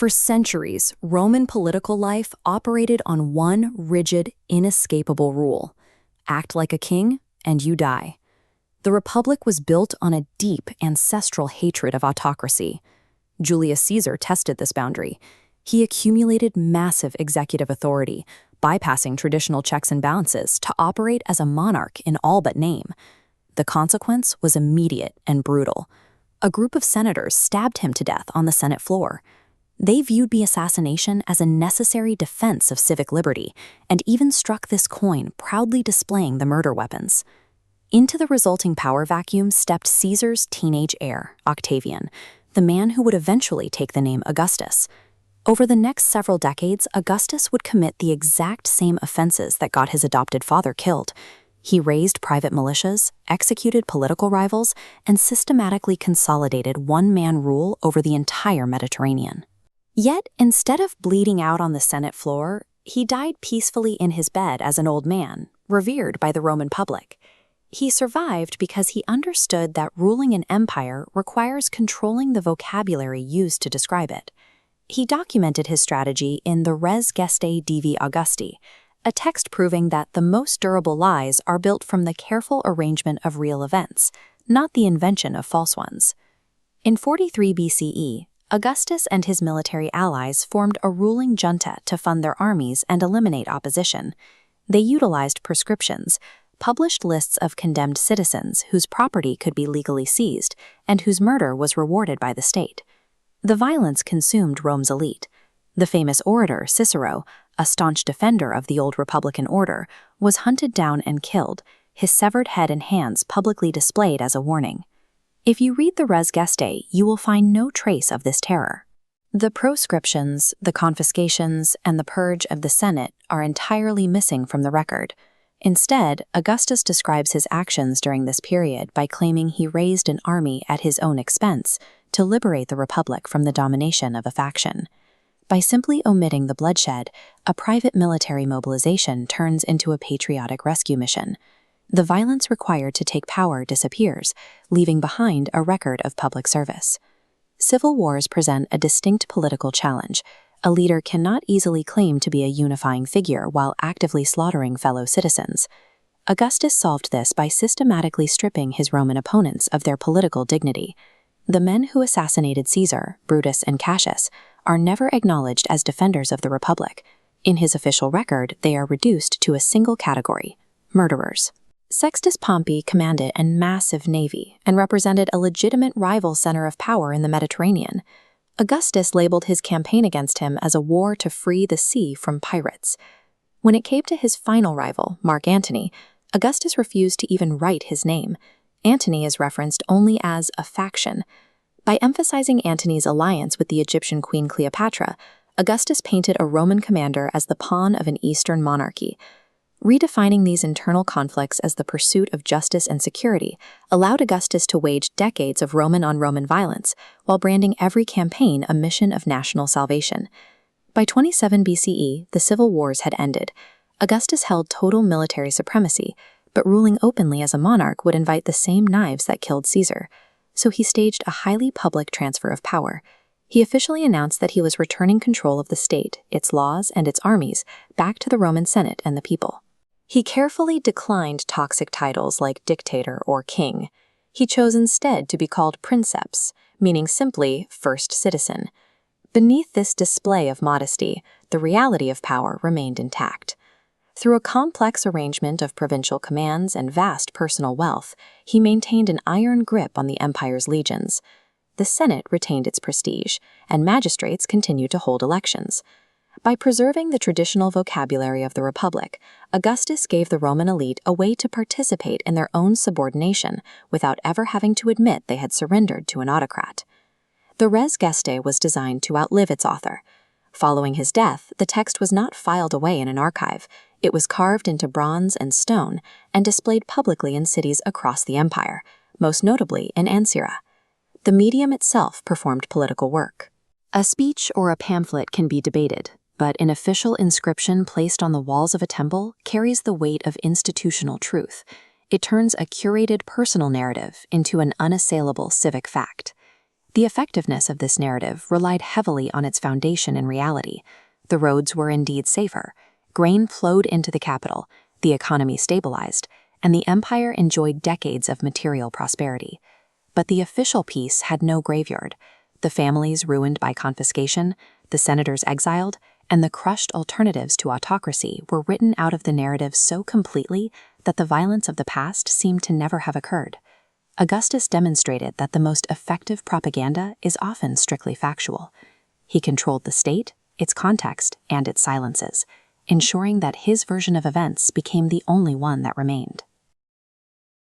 For centuries, Roman political life operated on one rigid, inescapable rule: act like a king, and you die. The Republic was built on a deep, ancestral hatred of autocracy. Julius Caesar tested this boundary. He accumulated massive executive authority, bypassing traditional checks and balances to operate as a monarch in all but name. The consequence was immediate and brutal. A group of senators stabbed him to death on the Senate floor. They viewed the assassination as a necessary defense of civic liberty, and even struck this coin, proudly displaying the murder weapons. Into the resulting power vacuum stepped Caesar's teenage heir, Octavian, the man who would eventually take the name Augustus. Over the next several decades, Augustus would commit the exact same offenses that got his adopted father killed. He raised private militias, executed political rivals, and systematically consolidated one-man rule over the entire Mediterranean. Yet, instead of bleeding out on the Senate floor, he died peacefully in his bed as an old man, revered by the Roman public. He survived because he understood that ruling an empire requires controlling the vocabulary used to describe it. He documented his strategy in the Res Gestae Divi Augusti, a text proving that the most durable lies are built from the careful arrangement of real events, not the invention of false ones. In 43 BCE, Augustus and his military allies formed a ruling junta to fund their armies and eliminate opposition. They utilized prescriptions, published lists of condemned citizens whose property could be legally seized and whose murder was rewarded by the state. The violence consumed Rome's elite. The famous orator Cicero, a staunch defender of the old republican order, was hunted down and killed, his severed head and hands publicly displayed as a warning. If you read the Res Gestae, you will find no trace of this terror. The proscriptions, the confiscations, and the purge of the Senate are entirely missing from the record. Instead, Augustus describes his actions during this period by claiming he raised an army at his own expense to liberate the Republic from the domination of a faction. By simply omitting the bloodshed, a private military mobilization turns into a patriotic rescue mission. The violence required to take power disappears, leaving behind a record of public service. Civil wars present a distinct political challenge. A leader cannot easily claim to be a unifying figure while actively slaughtering fellow citizens. Augustus solved this by systematically stripping his Roman opponents of their political dignity. The men who assassinated Caesar, Brutus, and Cassius are never acknowledged as defenders of the Republic. In his official record, they are reduced to a single category: murderers. Sextus Pompey commanded a massive navy and represented a legitimate rival center of power in the Mediterranean. Augustus labeled his campaign against him as a war to free the sea from pirates. When it came to his final rival, Mark Antony, Augustus refused to even write his name. Antony is referenced only as a faction. By emphasizing Antony's alliance with the Egyptian queen Cleopatra, Augustus painted a Roman commander as the pawn of an Eastern monarchy. Redefining these internal conflicts as the pursuit of justice and security allowed Augustus to wage decades of Roman-on-Roman violence, while branding every campaign a mission of national salvation. By 27 BCE, the civil wars had ended. Augustus held total military supremacy, but ruling openly as a monarch would invite the same knives that killed Caesar. So he staged a highly public transfer of power. He officially announced that he was returning control of the state, its laws, and its armies back to the Roman Senate and the people. He carefully declined toxic titles like dictator or king. He chose instead to be called princeps, meaning simply first citizen. Beneath this display of modesty, the reality of power remained intact. Through a complex arrangement of provincial commands and vast personal wealth, he maintained an iron grip on the empire's legions. The Senate retained its prestige, and magistrates continued to hold elections. By preserving the traditional vocabulary of the Republic, Augustus gave the Roman elite a way to participate in their own subordination without ever having to admit they had surrendered to an autocrat. The Res Gestae was designed to outlive its author. Following his death, the text was not filed away in an archive. It was carved into bronze and stone and displayed publicly in cities across the empire, most notably in Ancyra. The medium itself performed political work. A speech or a pamphlet can be debated, but an official inscription placed on the walls of a temple carries the weight of institutional truth. It turns a curated personal narrative into an unassailable civic fact. The effectiveness of this narrative relied heavily on its foundation in reality. The roads were indeed safer, grain flowed into the capital, the economy stabilized, and the empire enjoyed decades of material prosperity. But the official peace had no graveyard. The families ruined by confiscation, the senators exiled, and the crushed alternatives to autocracy were written out of the narrative so completely that the violence of the past seemed to never have occurred. Augustus demonstrated that the most effective propaganda is often strictly factual. He controlled the state, its context, and its silences, ensuring that his version of events became the only one that remained.